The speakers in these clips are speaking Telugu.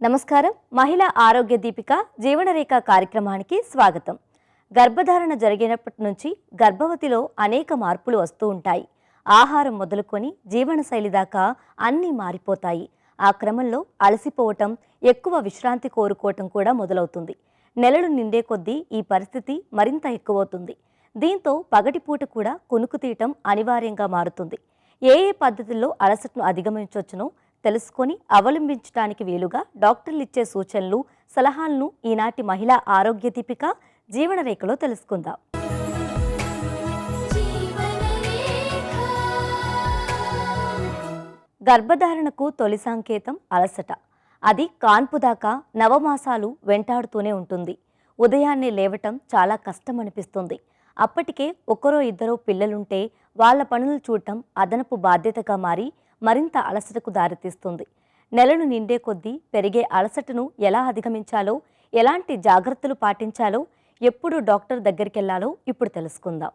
నమస్కారం. మహిళా ఆరోగ్య దీపిక జీవనరేఖ కార్యక్రమానికి స్వాగతం. గర్భధారణ జరిగినప్పటి నుంచి గర్భవతిలో అనేక మార్పులు వస్తూ ఉంటాయి. ఆహారం మొదలుకొని జీవనశైలి దాకా అన్నీ మారిపోతాయి. ఆ క్రమంలో అలసిపోవటం, ఎక్కువ విశ్రాంతి కోరుకోవటం కూడా మొదలవుతుంది. నెలలు నిండే కొద్దీ ఈ పరిస్థితి మరింత ఎక్కువవుతుంది. దీంతో పగటిపూట కూడా కునుకు తీయటం అనివార్యంగా మారుతుంది. ఏ పద్ధతుల్లో అలసటను అధిగమించవచ్చునో తెలుసుకొని అవలంబించడానికి వీలుగా డాక్టర్లు ఇచ్చే సూచనలు, సలహాలను ఈనాటి మహిళా ఆరోగ్య దీపిక జీవనరేఖలో తెలుసుకుందాం. గర్భధారణకు తొలి సంకేతం అలసట. అది కాన్పు దాకా నవమాసాలు వెంటాడుతూనే ఉంటుంది. ఉదయాన్నే లేవటం చాలా కష్టం అనిపిస్తుంది. అప్పటికే ఒకరో ఇద్దరో పిల్లలుంటే వాళ్ళ పనులు చూడటం అదనపు బాధ్యతగా మారి మరింత అలసటకు దారితీస్తుంది. నెలలు నిండే కొద్దీ పెరిగే అలసటను ఎలా అధిగమించాలో, ఎలాంటి జాగ్రత్తలు పాటించాలో, ఎప్పుడు డాక్టర్ దగ్గరికెళ్లాలో ఇప్పుడు తెలుసుకుందాం.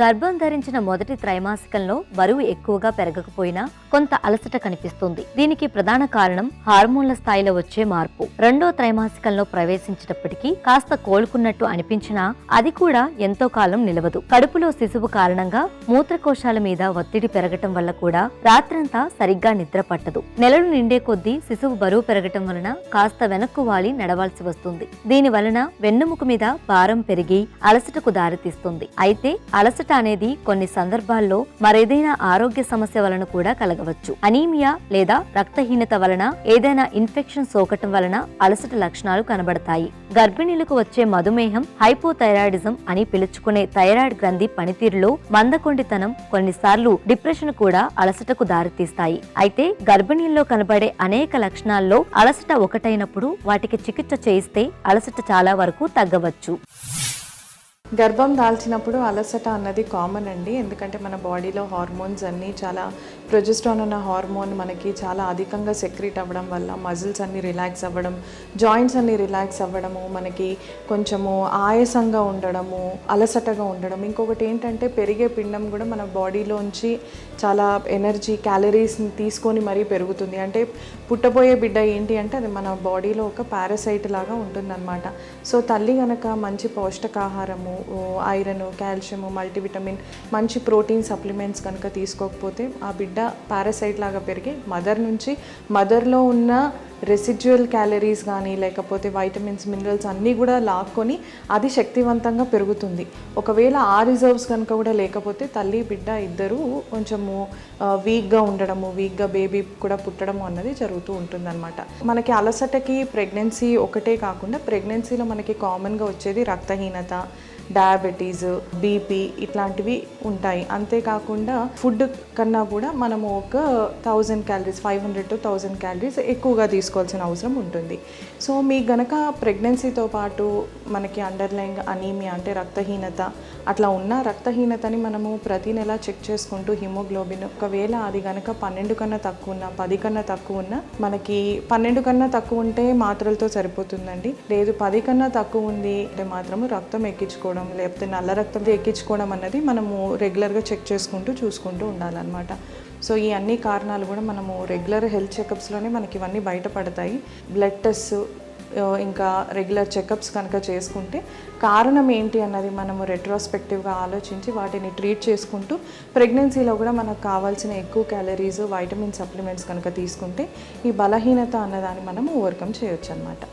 గర్భం ధరించిన మొదటి త్రైమాసికంలో బరువు ఎక్కువగా పెరగకపోయినా కొంత అలసట కనిపిస్తుంది. దీనికి ప్రధాన కారణం హార్మోన్ల స్థాయిలో వచ్చే మార్పు. రెండో త్రైమాసికంలో ప్రవేశించేటప్పటికీ కాస్త కోలుకున్నట్టు అనిపించినా అది కూడా ఎంతో కాలం నిలవదు. కడుపులో శిశువు కారణంగా మూత్రకోశాల మీద ఒత్తిడి పెరగటం వల్ల కూడా రాత్రంతా సరిగ్గా నిద్ర పట్టదు. నెలలు నిండే కొద్దీ శిశువు బరువు పెరగటం వలన కాస్త వెనక్కు వాలి నడవాల్సి వస్తుంది. దీని వలన వెన్నుముక మీద భారం పెరిగి అలసటకు దారితీస్తుంది. అయితే అలసట అనేది కొన్ని సందర్భాల్లో మరేదైనా ఆరోగ్య సమస్య వలన కూడా కలగవచ్చు. అనీమియా లేదా రక్తహీనత వలన, ఏదైనా ఇన్ఫెక్షన్ సోకటం వలన అలసట లక్షణాలు కనబడతాయి. గర్భిణీలకు వచ్చే మధుమేహం, హైపోథైరాయిడిజం అని పిలుచుకునే థైరాయిడ్ గ్రంథి పనితీరులో మందకొండితనం, కొన్నిసార్లు డిప్రెషన్ కూడా అలసటకు దారితీస్తాయి. అయితే గర్భిణీల్లో కనబడే అనేక లక్షణాల్లో అలసట ఒకటైనప్పుడు వాటికి చికిత్స చేయిస్తే అలసట చాలా వరకు తగ్గవచ్చు. గర్భం దాల్చినప్పుడు అలసట అన్నది కామన్ అండి. ఎందుకంటే మన బాడీలో హార్మోన్స్ అన్నీ చాలా, ప్రొజెస్ట్రాన్ అన్న హార్మోన్ మనకి చాలా అధికంగా సెక్రీట్ అవ్వడం వల్ల మజిల్స్ అన్నీ రిలాక్స్ అవ్వడం, జాయింట్స్ అన్నీ రిలాక్స్ అవ్వడము, మనకి కొంచెము ఆయాసంగా ఉండడము, అలసటగా ఉండడం. ఇంకొకటి ఏంటంటే పెరిగే పిండం కూడా మన బాడీలోంచి చాలా ఎనర్జీ, క్యాలరీస్ని తీసుకొని మరీ పెరుగుతుంది. అంటే పుట్టబోయే బిడ్డ ఏంటి అంటే అది మన బాడీలో ఒక పారాసైట్ లాగా ఉంటుందన్నమాట. సో తల్లి కనుక మంచి పౌష్టికాహారము, ఐరన్, కాల్షియం, మల్టీవిటమిన్, మంచి ప్రోటీన్ సప్లిమెంట్స్ కనుక తీసుకోకపోతే ఆ బిడ్డ పారాసైట్ లాగా పెరిగి మదర్లో ఉన్న రెసిడ్యువల్ క్యాలరీస్ కానీ లేకపోతే వైటమిన్స్, మినరల్స్ అన్నీ కూడా లాక్కొని అది శక్తివంతంగా పెరుగుతుంది. ఒకవేళ ఆ రిజర్వ్స్ కనుక కూడా లేకపోతే తల్లి బిడ్డ ఇద్దరూ కొంచెము వీక్గా ఉండడము, వీక్గా బేబీ కూడా పుట్టడము అన్నది జరుగుతూ ఉంటుందన్నమాట. మనకి అలసటకి ప్రెగ్నెన్సీ ఒకటే కాకుండా ప్రెగ్నెన్సీలో మనకి కామన్గా వచ్చేది రక్తహీనత, డయాబెటీస్, బీపీ ఇట్లాంటివి ఉంటాయి. అంతేకాకుండా ఫుడ్ కన్నా కూడా మనము ఒక 1000 క్యాలరీస్, 500 to 1000 క్యాలరీస్ ఎక్కువగా తీసుకోవాల్సిన అవసరం ఉంటుంది. సో మీకు గనక ప్రెగ్నెన్సీతో పాటు మనకి అండర్లైన్ అనీమియా అంటే రక్తహీనత అట్లా ఉన్న, రక్తహీనతని మనము ప్రతి నెల చెక్ చేసుకుంటూ హిమోగ్లోబిన్ ఒకవేళ అది కనుక 12 కన్నా తక్కువ ఉన్నా, 10 కన్నా తక్కువ ఉన్నా, మనకి 12 కన్నా తక్కువ ఉంటే మాత్రలతో సరిపోతుందండి. లేదు 10 కన్నా తక్కువ ఉంది అంటే మాత్రము రక్తం ఎక్కించుకోవడం లేకపోతే నల్ల రక్తం ఎక్కించుకోవడం అన్నది మనము రెగ్యులర్గా చెక్ చేసుకుంటూ చూసుకుంటూ ఉండాలన్నమాట. సో ఈ అన్ని కారణాలు కూడా మనము రెగ్యులర్ హెల్త్ చెకప్స్లోనే మనకి ఇవన్నీ బయటపడతాయి. బ్లడ్ టెస్ట్ ఇంకా రెగ్యులర్ చెకప్స్ కనుక చేసుకుంటే కారణం ఏంటి అన్నది మనము రెట్రోస్పెక్టివ్గా ఆలోచించి వాటిని ట్రీట్ చేసుకుంటూ ప్రెగ్నెన్సీలో కూడా మనకు కావాల్సిన ఎక్కువ క్యాలరీస్, వైటమిన్ సప్లిమెంట్స్ కనుక తీసుకుంటే ఈ బలహీనత అన్నదాన్ని మనము ఓవర్కమ్ చేయొచ్చు అన్నమాట.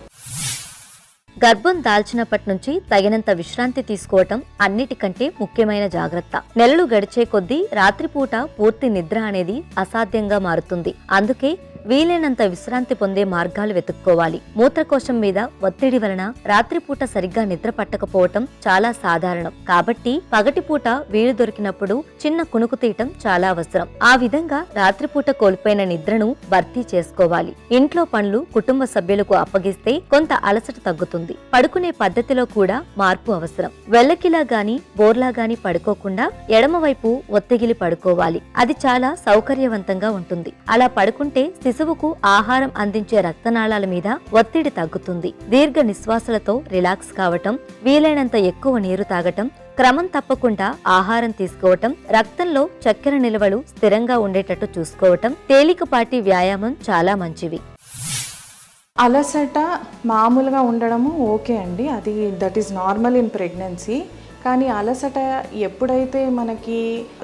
గర్భం దాల్చినప్పటి నుంచి తగినంత విశ్రాంతి తీసుకోవటం అన్నిటికంటే ముఖ్యమైన జాగ్రత్త. నెలలు గడిచే కొద్దీ రాత్రిపూట పూర్తి నిద్ర అనేది అసాధ్యంగా మారుతుంది. అందుకే వీలైనంత విశ్రాంతి పొందే మార్గాలు వెతుక్కోవాలి. మూత్రకోశం మీద ఒత్తిడి వలన రాత్రిపూట సరిగ్గా నిద్ర పట్టకపోవటం చాలా సాధారణం. కాబట్టి పగటిపూట వీలు దొరికినప్పుడు చిన్న కునుకు తీయటం చాలా అవసరం. ఆ విధంగా రాత్రిపూట కోల్పోయిన నిద్రను భర్తీ చేసుకోవాలి. ఇంట్లో పనులు కుటుంబ సభ్యులకు అప్పగిస్తే కొంత అలసట తగ్గుతుంది. పడుకునే పద్ధతిలో కూడా మార్పు అవసరం. వెల్లకిలా గాని బోర్లా గాని పడుకోకుండా ఎడమవైపు ఒత్తిగిలి పడుకోవాలి. అది చాలా సౌకర్యవంతంగా ఉంటుంది. అలా పడుకుంటే శిశువుకు ఆహారం అందించే రక్తనాళాల మీద ఒత్తిడి తగ్గుతుంది. దీర్ఘ నిశ్వాసాలతో రిలాక్స్ కావటం, వీలైనంత ఎక్కువ నీరు తాగటం, క్రమం తప్పకుండా ఆహారం తీసుకోవటం, రక్తంలో చక్కెర నిల్వలు స్థిరంగా ఉండేటట్టు చూసుకోవటం, తేలికపాటి వ్యాయామం చాలా మంచివి. అలసట మామూలుగా ఉండడము ఓకే అండి, అది that is normal in pregnancy. కానీ అలసట ఎప్పుడైతే మనకి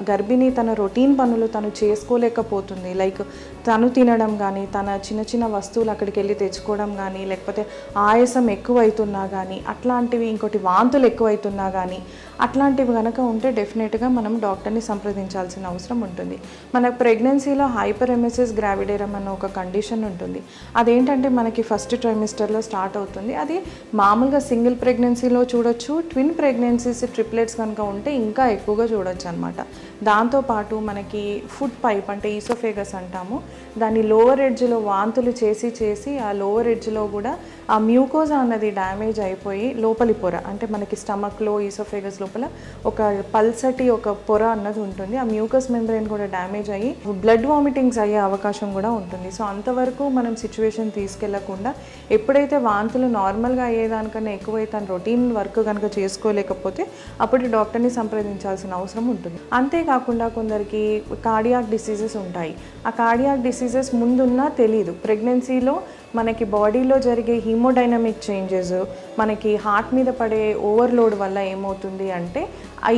గర్భిణి తన రొటీన్ పనులు తను చేసుకోలేకపోతుంది, లైక్ తను తినడం కానీ, తన చిన్న చిన్న వస్తువులు అక్కడికి వెళ్ళి తెచ్చుకోవడం కానీ, లేకపోతే ఆయాసం ఎక్కువైతున్నా కానీ, అట్లాంటివి, ఇంకోటి వాంతులు ఎక్కువైతున్నా కానీ, అట్లాంటివి కనుక ఉంటే డెఫినెట్గా మనం డాక్టర్ని సంప్రదించాల్సిన అవసరం ఉంటుంది. మన ప్రెగ్నెన్సీలో హైపర్ ఎమెసిస్ గ్రావిడేరం అన్న ఒక కండిషన్ ఉంటుంది. అదేంటంటే మనకి ఫస్ట్ ట్రైమిస్టర్లో స్టార్ట్ అవుతుంది. అది మామూలుగా సింగిల్ ప్రెగ్నెన్సీలో చూడొచ్చు, ట్విన్ ప్రెగ్నెన్సీస్ ట్రిప్లెట్స్ కనుక ఉంటే ఇంకా ఎక్కువగా చూడొచ్చు అనమాట. దాంతోపాటు మనకి ఫుడ్ పైప్ అంటే ఈసోఫేగస్ అంటాము, దాని లోవర్ ఎడ్జ్లో వాంతులు చేసి ఆ లోవర్ ఎడ్జ్లో కూడా ఆ మ్యూకోజా అన్నది డ్యామేజ్ అయిపోయి లోపలి పొర అంటే మనకి స్టమక్లో ఈసోఫేగస్ లోపల ఒక పల్సటి ఒక పొర అన్నది ఉంటుంది. ఆ మ్యూకస్ మెంబ్రెయిన్ కూడా డ్యామేజ్ అయ్యి బ్లడ్ వామిటింగ్స్ అయ్యే అవకాశం కూడా ఉంటుంది. సో అంతవరకు మనం సిచ్యువేషన్ తీసుకెళ్లకుండా ఎప్పుడైతే వాంతులు నార్మల్గా అయ్యేదానికన్నా ఎక్కువైతే తన రొటీన్ వర్క్ కనుక చేసుకోలేకపోతే అప్పుడు డాక్టర్ని సంప్రదించాల్సిన అవసరం ఉంటుంది. అంతేకాకుండా కొందరికి కార్డియాక్ డిసీజెస్ ఉంటాయి. ఆ కార్డియాక్ డిసీజెస్ ముందున్నా తెలియదు. ప్రెగ్నెన్సీలో మనకి బాడీలో జరిగే హీమోడైనమిక్ చేంజెస్, మనకి హార్ట్ మీద పడే ఓవర్లోడ్ వల్ల ఏమవుతుంది అంటే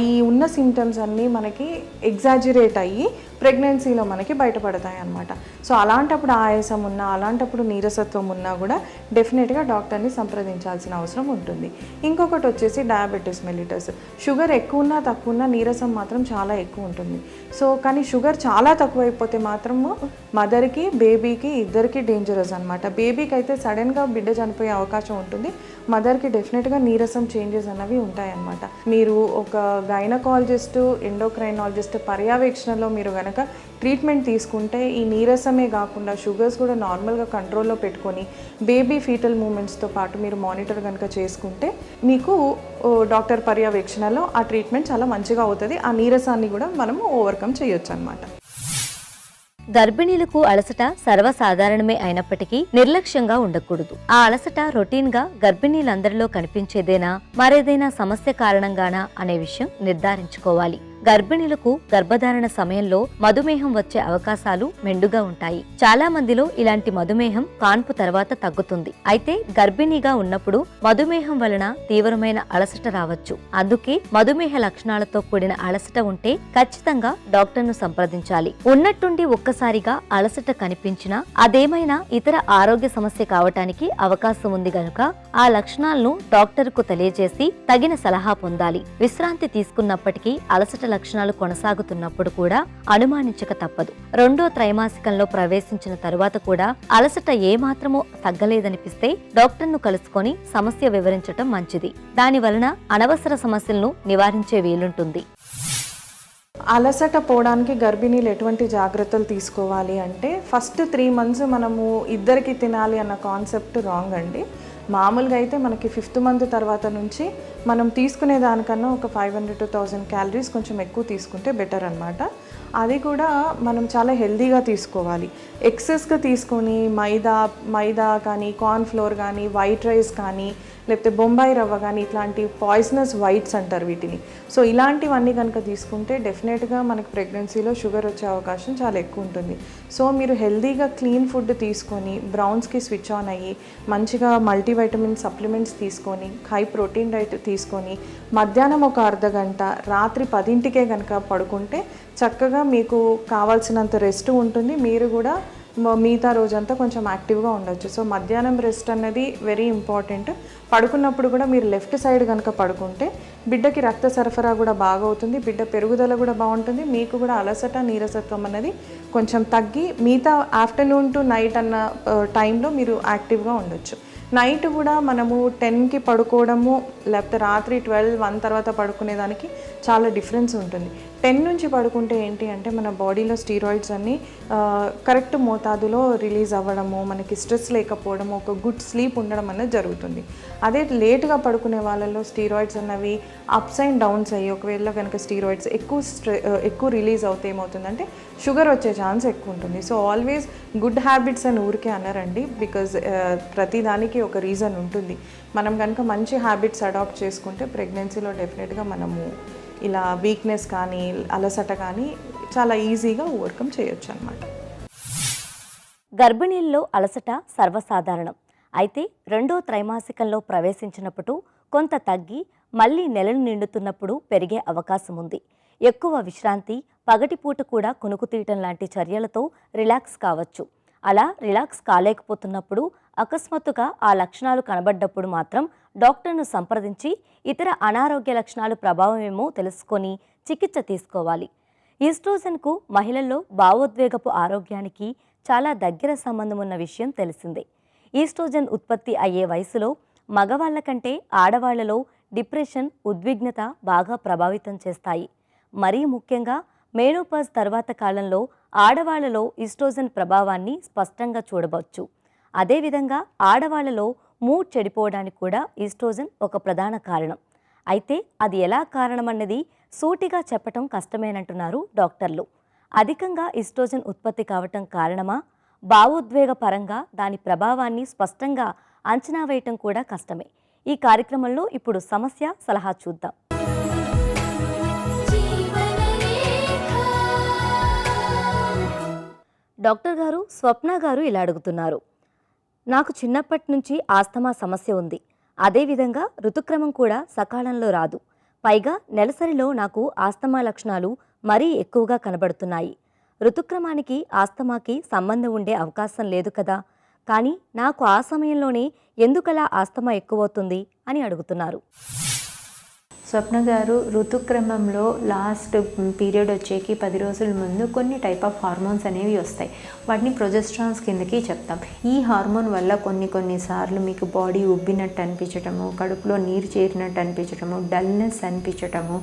ఈ ఉన్న సిమ్టమ్స్ అన్నీ మనకి ఎగ్జాజరేట్ అయ్యి ప్రెగ్నెన్సీలో మనకి బయటపడతాయి అన్నమాట. సో అలాంటప్పుడు ఆయాసం ఉన్నా, అలాంటప్పుడు నీరసత్వం ఉన్నా కూడా డెఫినెట్గా డాక్టర్ని సంప్రదించాల్సిన అవసరం ఉంటుంది. ఇంకొకటి వచ్చేసి డయాబెటీస్ మెలిటస్. షుగర్ ఎక్కువ ఉన్నా తక్కువ ఉన్నా నీరసం మాత్రం చాలా ఎక్కువ ఉంటుంది. సో కానీ షుగర్ చాలా తక్కువైపోతే మాత్రము మదర్కి బేబీకి ఇద్దరికి డేంజరస్ అనమాట. బేబీకి అయితే సడన్గా బిడ్డ చనిపోయే అవకాశం ఉంటుంది, మదర్కి డెఫినెట్గా నీరసం చేంజెస్ అన్నవి ఉంటాయన్నమాట. మీరు ఒక గైనకాలజిస్ట్, ఎండోక్రైనాలజిస్ట్ పర్యవేక్షణలో మీరు కనుక ట్రీట్మెంట్ తీసుకుంటే ఈ నీరసమే కాకుండా షుగర్స్ కూడా నార్మల్గా కంట్రోల్లో పెట్టుకొని బేబీ ఫీటల్ మూమెంట్స్తో పాటు మీరు మానిటర్ కనుక చేసుకుంటే మీకు డాక్టర్ పర్యవేక్షణలో ఆ ట్రీట్మెంట్ చాలా మంచిగా అవుతుంది. ఆ నీరసాన్ని కూడా మనము ఓవర్కమ్ చేయొచ్చు అన్నమాట. గర్భిణీలకు అలసట సర్వసాధారణమే అయినప్పటికీ నిర్లక్ష్యంగా ఉండకూడదు. ఆ అలసట రొటీన్ గా గర్భిణీలందరిలో కనిపించేదేనా, మరేదైనా సమస్య కారణంగానా అనే విషయం నిర్ధారించుకోవాలి. గర్భిణీలకు గర్భధారణ సమయంలో మధుమేహం వచ్చే అవకాశాలు మెండుగా ఉంటాయి. చాలా మందిలో ఇలాంటి మధుమేహం కాన్పు తర్వాత తగ్గుతుంది. అయితే గర్భిణీగా ఉన్నప్పుడు మధుమేహం వలన తీవ్రమైన అలసట రావచ్చు. అందుకే మధుమేహ లక్షణాలతో కూడిన అలసట ఉంటే ఖచ్చితంగా డాక్టర్ను సంప్రదించాలి. ఉన్నట్టుండి ఒక్కసారిగా అలసట కనిపించినా అదేమైనా ఇతర ఆరోగ్య సమస్య కావటానికి అవకాశం ఉంది గనుక ఆ లక్షణాలను డాక్టర్కు తెలియజేసి తగిన సలహా పొందాలి. విశ్రాంతి తీసుకున్నప్పటికీ అలసట లక్షణాలు కొనసాగుతున్నప్పుడు కూడా అనుమానించక తప్పదు. రెండో త్రైమాసికంలో ప్రవేశించిన తరువాత కూడా అలసట ఏమాత్రమో తగ్గలేదనిపిస్తే డాక్టర్ను కలుసుకొని సమస్య వివరించటం మంచిది. దాని వలన అనవసర సమస్యలను నివారించే వీలుంటుంది. అలసట పోవడానికి గర్భిణీలు ఎటువంటి జాగ్రత్తలు తీసుకోవాలి అంటే ఫస్ట్ 3 months మనము ఇద్దరికి తినాలి అన్న కాన్సెప్ట్ రాంగ్ అండి. మామూలుగా అయితే మనకి 5th month తర్వాత నుంచి మనం తీసుకునే దానికన్నా ఒక 500 to 1000 calories కొంచెం ఎక్కువ తీసుకుంటే బెటర్ అనమాట. అది కూడా మనం చాలా హెల్దీగా తీసుకోవాలి. ఎక్సెస్గా తీసుకొని మైదా కానీ, కార్న్ఫ్లోర్ కానీ, వైట్ రైస్ కానీ, లేకపోతే బొంబాయి రవ్వ కానీ ఇట్లాంటి పాయిజనస్ వైట్స్ అంటారు వీటిని. సో ఇలాంటివన్నీ కనుక తీసుకుంటే డెఫినెట్గా మనకి ప్రెగ్నెన్సీలో షుగర్ వచ్చే అవకాశం చాలా ఎక్కువ ఉంటుంది. సో మీరు హెల్దీగా క్లీన్ ఫుడ్ తీసుకొని బ్రౌన్స్కి స్విచ్ ఆన్ అయ్యి మంచిగా మల్టీవైటమిన్ సప్లిమెంట్స్ తీసుకొని హై ప్రోటీన్ డైట్ తీసుకొని మధ్యాహ్నం ఒక అర్ధగంట, రాత్రి 10ంటికే కనుక పడుకుంటే చక్కగా మీకు కావాల్సినంత రెస్ట్ ఉంటుంది. మీరు కూడా మిగతా రోజంతా కొంచెం యాక్టివ్గా ఉండొచ్చు. సో మధ్యాహ్నం రెస్ట్ అన్నది వెరీ ఇంపార్టెంట్. పడుకున్నప్పుడు కూడా మీరు లెఫ్ట్ సైడ్ కనుక పడుకుంటే బిడ్డకి రక్త సరఫరా కూడా బాగా అవుతుంది, బిడ్డ పెరుగుదల కూడా బాగుంటుంది, మీకు కూడా అలసట నీరసత్వం అన్నది కొంచెం తగ్గి మిగతా ఆఫ్టర్నూన్ టు నైట్ అన్న టైంలో మీరు యాక్టివ్గా ఉండొచ్చు. నైట్ కూడా మనము 10కి పడుకోవడము లేకపోతే రాత్రి 12-1 తర్వాత పడుకునేదానికి చాలా డిఫరెన్స్ ఉంటుంది. 10 నుంచి పడుకుంటే ఏంటి అంటే మన బాడీలో స్టీరాయిడ్స్ అన్నీ కరెక్ట్ మోతాదులో రిలీజ్ అవ్వడము, మనకి స్ట్రెస్ లేకపోవడము, ఒక గుడ్ స్లీప్ ఉండడం అనేది జరుగుతుంది. అదే లేట్గా పడుకునే వాళ్ళలో స్టీరాయిడ్స్ అన్నవి అప్స్ అండ్ డౌన్స్ అయ్యి ఒకవేళ కనుక స్టీరాయిడ్స్ ఎక్కువ రిలీజ్ అవుతే ఏమవుతుందంటే షుగర్ వచ్చే ఛాన్స్ ఎక్కువ ఉంటుంది. సో ఆల్వేస్ గుడ్ హ్యాబిట్స్ అని ఊరికే అన్నారండి, బికాజ్ ప్రతిదానికి అందరికీ ఒక రీజన్ ఉంటుంది. మనం కనుక మంచి హ్యాబిట్స్ అడాప్ట్ చేసుకుంటే ప్రెగ్నెన్సీలో డెఫినెట్గా మనము ఇలా వీక్నెస్ కానీ అలసట కానీ చాలా ఈజీగా ఓవర్కమ్ చేయొచ్చు అన్నమాట. గర్భిణీల్లో అలసట సర్వసాధారణం. అయితే రెండో త్రైమాసికంలో ప్రవేశించినప్పుడు కొంత తగ్గి మళ్ళీ నెలలు నిండుతున్నప్పుడు పెరిగే అవకాశం ఉంది. ఎక్కువ విశ్రాంతి, పగటిపూట కూడా కునుకు తీయటం లాంటి చర్యలతో రిలాక్స్ కావచ్చు. అలా రిలాక్స్ కాలేకపోతున్నప్పుడు అకస్మాత్తుగా ఆ లక్షణాలు కనబడ్డప్పుడు మాత్రం డాక్టర్ను సంప్రదించి ఇతర అనారోగ్య లక్షణాలు ప్రభావమేమో తెలుసుకొని చికిత్స తీసుకోవాలి. ఈస్ట్రోజన్కు మహిళల్లో భావోద్వేగపు ఆరోగ్యానికి చాలా దగ్గర సంబంధం ఉన్న విషయం తెలిసిందే. ఈస్ట్రోజన్ ఉత్పత్తి అయ్యే వయసులో మగవాళ్ల కంటే ఆడవాళ్లలో డిప్రెషన్, ఉద్విగ్నత బాగా ప్రభావితం చేస్తాయి. మరీ ముఖ్యంగా మెనోపాజ్ తర్వాత కాలంలో ఆడవాళ్లలో ఈస్ట్రోజన్ ప్రభావాన్ని స్పష్టంగా చూడవచ్చు. అదేవిధంగా ఆడవాళ్లలో మూడ్ చెడిపోవడానికి కూడా ఈస్ట్రోజన్ ఒక ప్రధాన కారణం. అయితే అది ఎలా కారణమన్నది సూటిగా చెప్పటం కష్టమేనంటున్నారు డాక్టర్లు. అధికంగా ఈస్ట్రోజన్ ఉత్పత్తి కావటం కారణమా, భావోద్వేగ పరంగా దాని ప్రభావాన్ని స్పష్టంగా అంచనా వేయటం కూడా కష్టమే. ఈ కార్యక్రమంలో ఇప్పుడు సమస్య సలహా చూద్దాం. డాక్టర్ గారు, స్వప్న గారు ఇలా అడుగుతున్నారు. నాకు చిన్నప్పటి నుంచి ఆస్తమా సమస్య ఉంది. అదేవిధంగా ఋతుక్రమం కూడా సకాలంలో రాదు. పైగా నెలసరిలో నాకు ఆస్తమా లక్షణాలు మరీ ఎక్కువగా కనబడుతున్నాయి. ఋతుక్రమానికి ఆస్తమాకి సంబంధం ఉండే అవకాశం లేదు కదా, కానీ నాకు ఆ సమయంలోనే ఎందుకలా ఆస్తమా ఎక్కువవుతుంది అని అడుగుతున్నారు. స్వప్న గారు, ఋతుక్రమంలో లాస్ట్ పీరియడ్ వచ్చేకి 10 రోజుల ముందు కొన్ని టైప్ ఆఫ్ హార్మోన్స్ అనేవి వస్తాయి. వాటిని ప్రొజెస్ట్రాన్స్ కిందకి చెప్తాం. ఈ హార్మోన్ వల్ల కొన్నిసార్లు మీకు బాడీ ఉబ్బినట్టు అనిపించటము, కడుపులో నీరు చేరినట్టు అనిపించటము, డల్నెస్ అనిపించటము,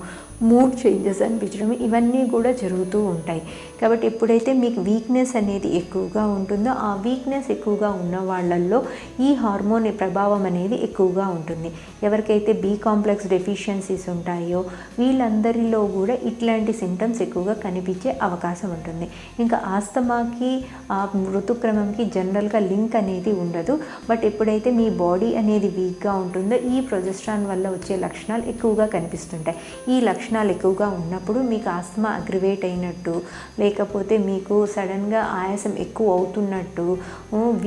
మూడ్ చేంజెస్ అనిపించడము, ఇవన్నీ కూడా జరుగుతూ ఉంటాయి. కాబట్టి ఎప్పుడైతే మీకు వీక్నెస్ అనేది ఎక్కువగా ఉంటుందో, ఆ వీక్నెస్ ఎక్కువగా ఉన్న వాళ్ళల్లో ఈ హార్మోన్ ప్రభావం అనేది ఎక్కువగా ఉంటుంది. ఎవరికైతే బి కాంప్లెక్స్ డెఫిషియన్సీస్ ఉంటాయో వీళ్ళందరిలో కూడా ఇట్లాంటి సింటమ్స్ ఎక్కువగా కనిపించే అవకాశం ఉంటుంది. ఇంకా ఆస్తమాకి ఆ ఋతుక్రమంకి జనరల్గా లింక్ అనేది ఉండదు. బట్ ఎప్పుడైతే మీ బాడీ అనేది వీక్గా ఉంటుందో ఈ ప్రొజెస్ట్రాన్ వల్ల వచ్చే లక్షణాలు ఎక్కువగా కనిపిస్తుంటాయి. ఈ లక్షణాలు ఎక్కువగా ఉన్నప్పుడు మీకు ఆస్తమా అగ్రివేట్ అయినట్టు, లేకపోతే మీకు సడన్గా ఆయాసం ఎక్కువ అవుతున్నట్టు,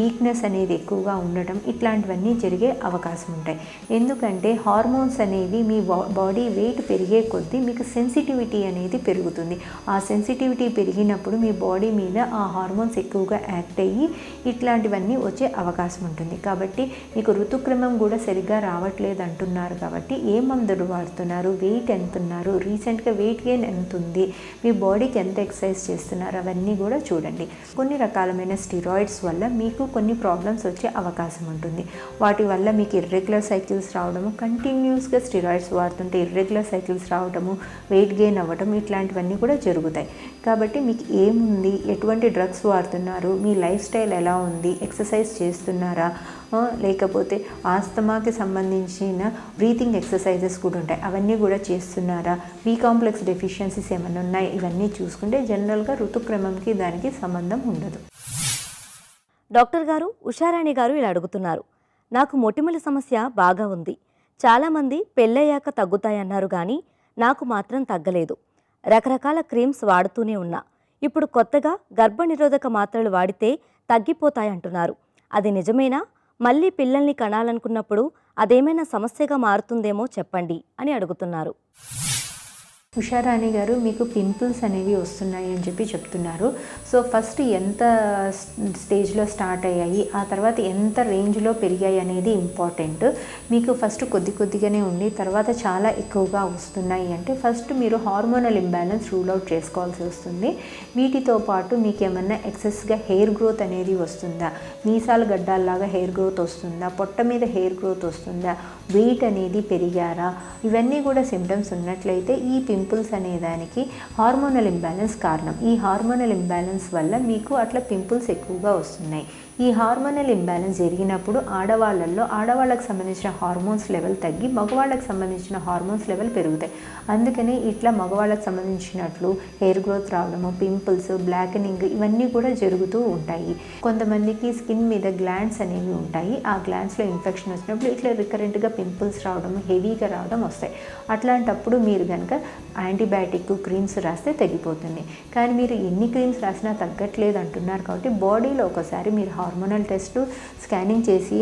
వీక్నెస్ అనేది ఎక్కువగా ఉండటం, ఇట్లాంటివన్నీ జరిగే అవకాశం ఉంటాయి. ఎందుకంటే హార్మోన్స్ అనేవి మీ బాడీ వెయిట్ పెరిగే కొద్దీ మీకు సెన్సిటివిటీ అనేది పెరుగుతుంది. ఆ సెన్సిటివిటీ పెరిగినప్పుడు మీ బాడీ మీద ఆ హార్మోన్స్ ఎక్కువగా యాక్ట్ అయ్యి ఇట్లాంటివన్నీ వచ్చే అవకాశం ఉంటుంది. కాబట్టి మీకు ఋతుక్రమం కూడా సరిగ్గా రావట్లేదు అంటున్నారు. కాబట్టి ఏ మందులు వాడుతున్నారు, వెయిట్ ఎంత ఉన్నారు, రీసెంట్గా వెయిట్ గెయిన్ ఎంత ఉంది, మీ బాడీకి ఎంత ఎక్సర్సైజ్ చేస్తున్నారు, అవన్నీ కూడా చూడండి. కొన్ని రకాలమైన స్టిరాయిడ్స్ వల్ల మీకు కొన్ని ప్రాబ్లమ్స్ వచ్చే అవకాశం ఉంటుంది. వాటి వల్ల మీకు ఇర్రెగ్యులర్ సైకిల్స్ రావడము, కంటిన్యూస్గా స్టిరాయిడ్స్ వాడుతుంటే ఇర్రెగ్యులర్ సైకిల్స్ రావడము, వెయిట్ గెయిన్ అవ్వడం, ఇట్లాంటివన్నీ కూడా జరుగుతాయి. కాబట్టి మీకు ఏముంది, ఎటువంటి డ్రగ్స్ వాడుతున్నారు, మీ లైఫ్ స్టైల్ ఎలా ఉంది, ఎక్సర్సైజ్ చేస్తున్నారా, లేకపోతే ఆస్తమాకి సంబంధించిన బ్రీతింగ్ ఎక్సర్సైజెస్ కూడా ఉంటాయి, అవన్నీ కూడా చేస్తున్నారా, బి కాంప్లెక్స్ డెఫిషియన్సీస్ ఏమైనా ఉన్నాయి, ఇవన్నీ చూసుకుంటే జనరల్గా ఋతుక్రమంకి దానికి సంబంధం ఉండదు. డాక్టర్ గారు, ఉషారాణి గారు ఇలా అడుగుతున్నారు. నాకు మొటిమల సమస్య బాగా ఉంది. చాలామంది పెళ్ళయ్యాక తగ్గుతాయన్నారు కానీ నాకు మాత్రం తగ్గలేదు. రకరకాల క్రీమ్స్ వాడుతూనే ఉన్నా. ఇప్పుడు కొత్తగా గర్భనిరోధక మాత్రలు వాడితే తగ్గిపోతాయంటున్నారు. అది నిజమేనా? మళ్ళీ పిల్లల్ని కనాలనుకున్నప్పుడు అదేమైనా సమస్యగా మారుతుందేమో చెప్పండి అని అడుగుతున్నారు. ఉషారాణి గారు, మీకు పింపుల్స్ అనేవి వస్తున్నాయి అని చెప్పి చెప్తున్నారు. సో ఫస్ట్ ఎంత స్టేజ్లో స్టార్ట్ అయ్యాయి, ఆ తర్వాత ఎంత రేంజ్లో పెరిగాయి అనేది ఇంపార్టెంట్. మీకు ఫస్ట్ కొద్దిగానే ఉండి తర్వాత చాలా ఎక్కువగా వస్తున్నాయి అంటే ఫస్ట్ మీరు హార్మోనల్ ఇంబ్యాలెన్స్ రూల్ అవుట్ చేసుకోవాల్సి వస్తుంది. వీటితో పాటు మీకు ఏమన్నా ఎక్సెస్గా హెయిర్ గ్రోత్ అనేది వస్తుందా, మీసాల గడ్డాల్లాగా హెయిర్ గ్రోత్ వస్తుందా, పొట్ట మీద హెయిర్ గ్రోత్ వస్తుందా, వెయిట్ అనేది పెరిగారా, ఇవన్నీ కూడా సిమ్టమ్స్ ఉన్నట్లయితే ఈ పింపుల్స్ అనేదానికి హార్మోనల్ ఇంబ్యాలెన్స్ కారణం. ఈ హార్మోనల్ ఇంబ్యాలెన్స్ వల్ల మీకు అట్లా పింపుల్స్ ఎక్కువగా వస్తున్నాయి. ఈ హార్మోనల్ ఇంబ్యాలెన్స్ జరిగినప్పుడు ఆడవాళ్ళకు సంబంధించిన హార్మోన్స్ లెవెల్ తగ్గి మగవాళ్ళకి సంబంధించిన హార్మోన్స్ లెవెల్ పెరుగుతాయి. అందుకని ఇట్లా మగవాళ్ళకి సంబంధించినట్లు హెయిర్ గ్రోత్ రావడము, పింపుల్స్, బ్లాకెనింగ్ ఇవన్నీ కూడా జరుగుతూ ఉంటాయి. కొంతమందికి స్కిన్ మీద గ్లాండ్స్ అనేవి ఉంటాయి. ఆ గ్లాండ్స్లో ఇన్ఫెక్షన్ వచ్చినప్పుడు ఇట్లా రికరెంట్గా పింపుల్స్ రావడం, హెవీగా రావడం వస్తాయి. అట్లాంటప్పుడు మీరు కనుక యాంటీబయాటిక్ క్రీమ్స్ రాస్తే తగ్గిపోతుంది. కానీ మీరు ఎన్ని క్రీమ్స్ రాసినా తగ్గట్లేదు అంటున్నారు కాబట్టి బాడీలో ఒకసారి మీరు హార్మోనల్ టెస్టు, స్కానింగ్ చేసి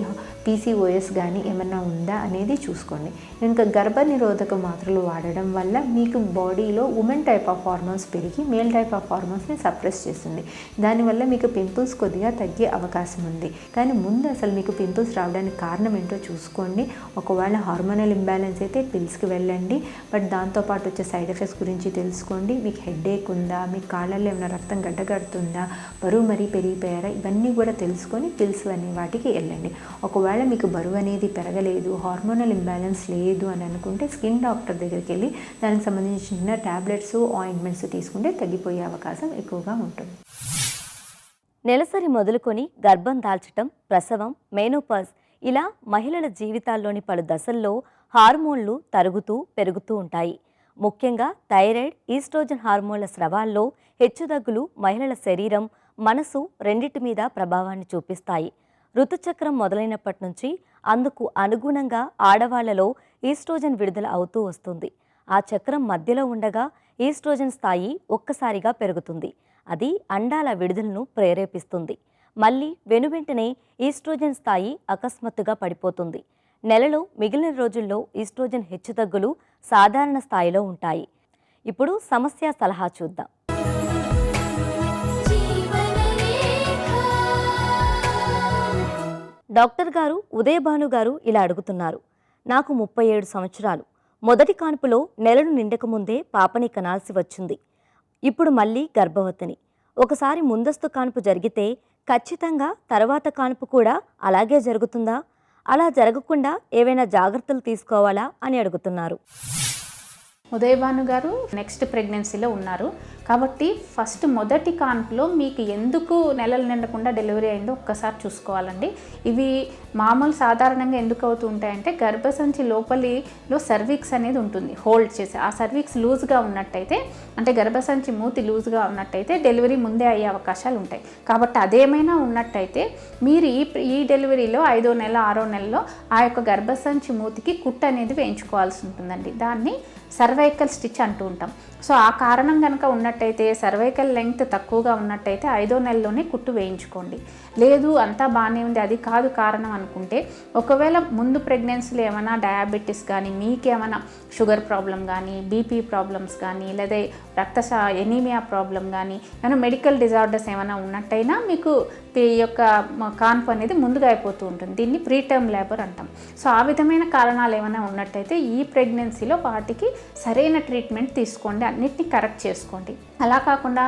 పీసీఓఎస్ కానీ ఏమన్నా ఉందా అనేది చూసుకోండి. ఇంకా గర్భనిరోధక మాత్రలు వాడడం వల్ల మీకు బాడీలో ఉమెన్ టైప్ ఆఫ్ హార్మోన్స్ పెరిగి మేల్ టైప్ ఆఫ్ హార్మోన్స్ని సప్రెస్ చేస్తుంది. దానివల్ల మీకు పింపుల్స్ కొద్దిగా తగ్గే అవకాశం ఉంది. కానీ ముందు అసలు మీకు పింపుల్స్ రావడానికి కారణం ఏంటో చూసుకోండి. ఒకవేళ హార్మోనల్ ఇంబ్యాలెన్స్ అయితే పిల్స్కి వెళ్ళండి. బట్ దాంతోపాటు వచ్చే సైడ్ ఎఫెక్ట్స్ గురించి తెలుసుకోండి. మీకు హెడేక్ ఉందా, మీ కాళ్ళల్లో ఏమైనా రక్తం గడ్డగడుతుందా, బరువు మరీ పెరిగిపోయారా, ఇవన్నీ కూడా తెలుసుకొని పిల్స్ అనే వాటికి వెళ్ళండి. ఒకవేళ మీకు బరువు అనేది పెరగలేదు, హార్మోనల్ ఇంబ్యాలెన్స్ లేదు అని అనుకుంటే స్కిన్ డాక్టర్ దగ్గరికి వెళ్ళి దానికి సంబంధించిన ట్యాబ్లెట్స్, ఆయింట్మెంట్స్ తీసుకుంటే తగ్గిపోయే అవకాశం ఎక్కువగా ఉంటుంది. నెలసరి మొదలుకొని గర్భం దాల్చటం, ప్రసవం, మెనోపాజ్ ఇలా మహిళల జీవితాల్లోని పలు దశల్లో హార్మోన్లు తరుగుతూ పెరుగుతూ ఉంటాయి. ముఖ్యంగా థైరాయిడ్, ఈస్ట్రోజన్ హార్మోన్ల స్రవాల్లో హెచ్చుతగ్గులు మహిళల శరీరం, మనసు రెండింటి మీద ప్రభావాన్ని చూపిస్తాయి. ఋతుచక్రం మొదలైనప్పటి నుంచి అందుకు అనుగుణంగా ఆడవాళ్లలో ఈస్ట్రోజన్ విడుదల అవుతూ వస్తుంది. ఆ చక్రం మధ్యలో ఉండగా ఈస్ట్రోజన్ స్థాయి ఒక్కసారిగా పెరుగుతుంది. అది అండాల విడుదలను ప్రేరేపిస్తుంది. మళ్ళీ వెనువెంటనే ఈస్ట్రోజన్ స్థాయి అకస్మాత్తుగా పడిపోతుంది. నెలలో మిగిలిన రోజుల్లో ఈస్ట్రోజన్ హెచ్చుతగ్గులు సాధారణ స్థాయిలో ఉంటాయి. ఇప్పుడు సమస్య సలహా చూద్దాం. డాక్టర్ గారు, ఉదయభాను గారు ఇలా అడుగుతున్నారు. నాకు 37 సంవత్సరాలు. మొదటి కాన్పులో నెలలు నిండకముందే పాపని కనాల్సి వచ్చింది. ఇప్పుడు మళ్ళీ గర్భవతిని. ఒకసారి ముందస్తు కాన్పు జరిగితే ఖచ్చితంగా తర్వాత కాన్పు కూడా అలాగే జరుగుతుందా? అలా జరగకుండా ఏవైనా జాగ్రత్తలు తీసుకోవాలా అని అడుగుతున్నారు. ఉదయభాను గారు నెక్స్ట్ ప్రెగ్నెన్సీలో ఉన్నారు కాబట్టి ఫస్ట్ మొదటి కాన్పులో మీకు ఎందుకు నెలలు నిండకుండా డెలివరీ అయిందో ఒక్కసారి చూసుకోవాలండి. ఇవి మామూలు సాధారణంగా ఎందుకు అవుతూ ఉంటాయంటే గర్భసంచి లోపలిలో సర్వీక్స్ అనేది ఉంటుంది హోల్డ్ చేసి. ఆ సర్వీక్స్ లూజ్గా ఉన్నట్టయితే, అంటే గర్భసంచి మూతి లూజ్గా ఉన్నట్టయితే డెలివరీ ముందే అయ్యే అవకాశాలు ఉంటాయి. కాబట్టి అదేమైనా ఉన్నట్టయితే మీరు ఈ డెలివరీలో 5వ నెల 6వ నెలలో ఆ యొక్క గర్భసంచి మూతికి కుట్టు అనేది వేయించుకోవాల్సి ఉంటుందండి. దాన్ని సర్వైకల్ స్టిచ్ అంటూ ఉంటాం. సో ఆ కారణం కనుక ఉన్నట్టయితే, సర్వైకల్ లెంగ్త్ తక్కువగా ఉన్నట్టయితే 5వ నెలలోనే కుట్టు వేయించుకోండి. లేదు అంతా బాగానే ఉంది, అది కాదు కారణం అనుకుంటే, ఒకవేళ ముందు ప్రెగ్నెన్సీలో ఏమైనా డయాబెటీస్ కానీ, మీకేమైనా షుగర్ ప్రాబ్లం కానీ, బీపీ ప్రాబ్లమ్స్ కానీ, లేదా ఎనీమియా ప్రాబ్లం కానీ, ఏమైనా మెడికల్ డిజార్డర్స్ ఏమైనా ఉన్నట్టయినా మీకు ఈ యొక్క కాన్పు అనేది ముందుగా అయిపోతూ ఉంటుంది. దీన్ని ప్రీటర్మ్ లేబర్ అంటాం. సో ఆ విధమైన కారణాలు ఏమైనా ఉన్నట్టయితే ఈ ప్రెగ్నెన్సీలో వాటికి సరైన ట్రీట్మెంట్ తీసుకోండి, అన్నిటిని కరెక్ట్ చేసుకోండి. అలా కాకుండా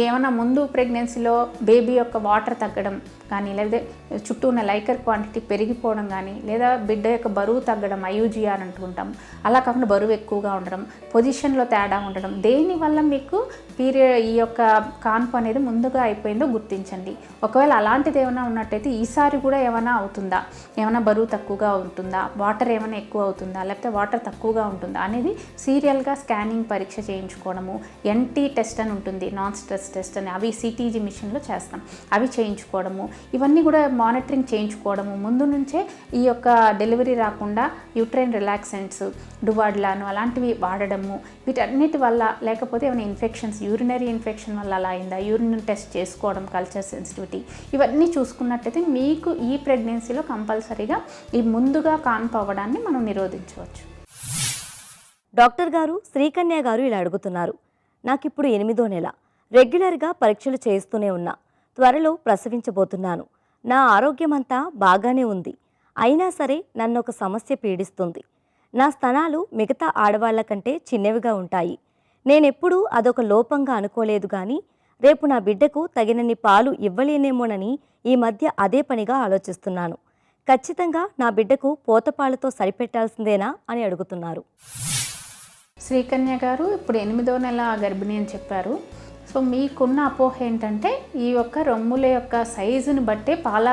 ఏమైనా ముందు ప్రెగ్నెన్సీలో బేబీ యొక్క వాటర్ తగ్గడం కానీ, లేదా చుట్టూ ఉన్న లైకర్ క్వాంటిటీ పెరిగిపోవడం కానీ, లేదా బిడ్డ యొక్క బరువు తగ్గడం, ఐయూజీఆర్ అంటుంటాం. అలా కాకుండా బరువు ఎక్కువగా ఉండడం, పొజిషన్లో తేడా ఉండడం, దేనివల్ల మీకు ఈ యొక్క కాన్పు అనేది ముందుగా అయిపోయిందో గుర్తించండి. ఒకవేళ అలాంటిది ఏమైనా ఉన్నట్టయితే ఈసారి కూడా ఏమైనా అవుతుందా, ఏమైనా బరువు తక్కువగా ఉంటుందా, వాటర్ ఏమైనా ఎక్కువ అవుతుందా, లేకపోతే వాటర్ తక్కువగా ఉంటుందా అనేది సీరియల్గా స్కానింగ్ పరీక్ష చేయించుకోవడము. ఎన్టీ టెస్ట్ అని ఉంటుంది, నాన్ స్ట్రెస్ టెస్ట్ అని, అవి సిటీజీ మిషన్లో చేస్తాం, అవి చేయించుకోవడము. ఇవన్నీ కూడా మానిటరింగ్ చేయించుకోవడము. ముందు నుంచే ఈ యొక్క డెలివరీ రాకుండా యూట్రైన్ రిలాక్సెంట్స్, డువాడ్లాను అలాంటివి వాడడము. వీటన్నిటి వల్ల, లేకపోతే ఏమైనా ఇన్ఫెక్షన్స్, యూరినరీ ఇన్ఫెక్షన్ వల్ల అలా అయిందా, యూరిన్ టెస్ట్ చేసుకోవడం, కల్చర్ సెన్సిటివిటీ, ఇవన్నీ చూసుకున్నట్టయితే మీకు ఈ ప్రెగ్నెన్సీలో కంపల్సరీగా ఈ ముందుగా కాన్పు అవ్వడాన్ని మనం నిరోధించవచ్చు. డాక్టర్ గారు, శ్రీకన్య గారు ఇలా అడుగుతున్నారు. నాకిప్పుడు 8వ నెల. రెగ్యులర్గా పరీక్షలు చేస్తూనే ఉన్నా. త్వరలో ప్రసవించబోతున్నాను. నా ఆరోగ్యమంతా బాగానే ఉంది. అయినా సరే నన్ను ఒక సమస్య పీడిస్తుంది. నా స్తనాలు మిగతా ఆడవాళ్ల కంటే చిన్నవిగా ఉంటాయి. నేనెప్పుడూ అదొక లోపంగా అనుకోలేదు కానీ, రేపు నా బిడ్డకు తగినన్ని పాలు ఇవ్వలేనేమోనని ఈ మధ్య అదే పనిగా ఆలోచిస్తున్నాను. ఖచ్చితంగా నా బిడ్డకు పోతపాలతో సరిపెట్టాల్సిందేనా అని అడుగుతున్నారు. శ్రీకన్య గారు ఇప్పుడు 8వ నెల గర్భిణి అని చెప్పారు. సో మీకున్న అపోహ ఏంటంటే ఈ యొక్క రొమ్ముల యొక్క సైజుని బట్టే పాల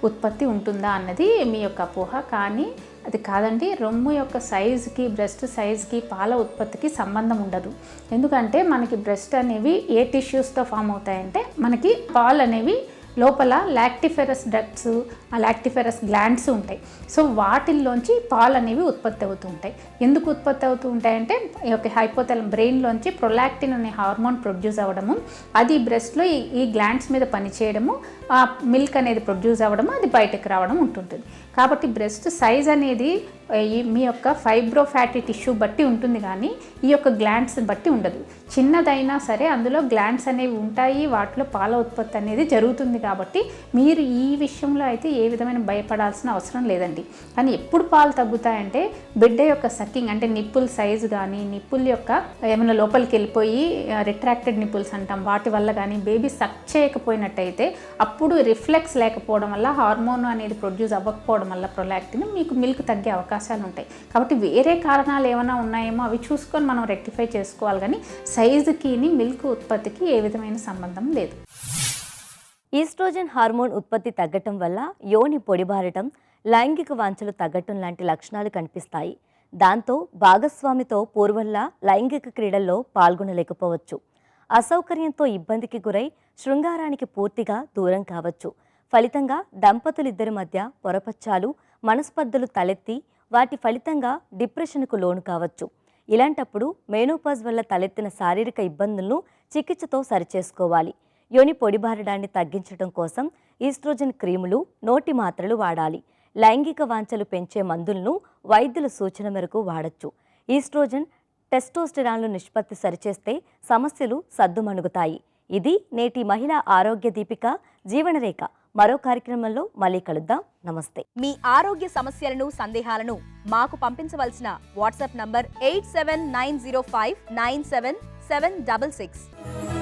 ఉత్పత్తి ఉంటుందా అన్నది మీ యొక్క అపోహ. కానీ అది కాదండి. రొమ్ము యొక్క సైజుకి, బ్రెస్ట్ సైజుకి పాల ఉత్పత్తికి సంబంధం ఉండదు. ఎందుకంటే మనకి బ్రెస్ట్ అనేవి ఏ టిష్యూస్తో ఫామ్ అవుతాయంటే మనకి పాలు అనేవి లోపల లాక్టిఫెరస్ డక్ట్స్, ఆ లాక్టిఫెరస్ గ్లాండ్స్ ఉంటాయి. సో వాటిల్లోంచి పాలు అనేవి ఉత్పత్తి అవుతూ ఉంటాయి. ఎందుకు ఉత్పత్తి అవుతూ ఉంటాయంటే ఈ యొక్క బ్రెయిన్లోంచి ప్రొలాక్టిన్ అనే హార్మోన్ ప్రొడ్యూస్ అవ్వడము, అది బ్రెస్ట్లో ఈ గ్లాండ్స్ మీద పనిచేయడము, ఆ మిల్క్ అనేది ప్రొడ్యూస్ అవ్వడము, అది బయటకు రావడం ఉంటుంటుంది. కాబట్టి బ్రెస్ట్ సైజ్ అనేది మీ యొక్క ఫైబ్రోఫ్యాటీ టిష్యూ బట్టి ఉంటుంది, కానీ ఈ యొక్క గ్లాండ్స్ని బట్టి ఉండదు. చిన్నదైనా సరే అందులో గ్లాండ్స్ అనేవి ఉంటాయి, వాటిలో పాల ఉత్పత్తి అనేది జరుగుతుంది. కాబట్టి మీరు ఈ విషయంలో అయితే ఏ విధమైన భయపడాల్సిన అవసరం లేదండి. కానీ ఎప్పుడు పాలు తగ్గుతాయంటే బిడ్డ యొక్క సక్కింగ్ అంటే నిప్పుల్ సైజు కానీ, నిప్పుల్ యొక్క ఏమైనా లోపలికి వెళ్ళిపోయి రిట్రాక్టెడ్ నిప్పుల్స్ అంటాం, వాటి వల్ల కానీ బేబీ సక్ చేయకపోయినట్టయితే అప్పుడు రిఫ్లెక్స్ లేకపోవడం వల్ల, హార్మోన్ అనేది ప్రొడ్యూస్ అవ్వకపోవడం వల్ల ప్రొలాక్టిన్ మీకు మిల్క్ తగ్గే అవకాశాలు ఉంటాయి. కాబట్టి వేరే కారణాలు ఏమైనా ఉన్నాయేమో అవి చూసుకొని మనం రెక్టిఫై చేసుకోవాలి, కానీ సైజుకి మిల్క్ ఉత్పత్తికి ఏ విధమైన సంబంధం లేదు. ఈస్ట్రోజన్ హార్మోన్ ఉత్పత్తి తగ్గటం వల్ల యోని పొడిబారటం, లైంగిక వాంఛలు తగ్గటం లాంటి లక్షణాలు కనిపిస్తాయి. దాంతో భాగస్వామితో పూర్వంలా లైంగిక క్రీడల్లో పాల్గొనలేకపోవచ్చు. అసౌకర్యంతో ఇబ్బందికి గురై శృంగారానికి పూర్తిగా దూరం కావచ్చు. ఫలితంగా దంపతులిద్దరి మధ్య పొరపచ్చాలు, మనస్పర్ధలు తలెత్తి వాటి ఫలితంగా డిప్రెషన్కు లోను కావచ్చు. ఇలాంటప్పుడు మెనోపాజ్ వల్ల తలెత్తిన శారీరక ఇబ్బందులను చికిత్సతో సరిచేసుకోవాలి. యోని పొడిబారడాన్ని తగ్గించడం కోసం ఈస్ట్రోజన్ క్రీములు, నోటి మాత్రలు వాడాలి. లైంగిక వాంఛలు పెంచే మందులను వైద్యుల సూచన మేరకు వాడచ్చు. ఈస్ట్రోజన్, టెస్టోస్టెరాన్లు నిష్పత్తి సరిచేస్తే సమస్యలు సద్దుమణుగుతాయి. ఇది నేటి మహిళా ఆరోగ్య దీపిక జీవనరేఖ. మరో కార్యక్రమంలో మళ్ళీ కలుద్దాం. నమస్తే. మీ ఆరోగ్య సమస్యలను, సందేహాలను మాకు పంపించవలసిన వాట్సాప్ నంబర్ 8790597766.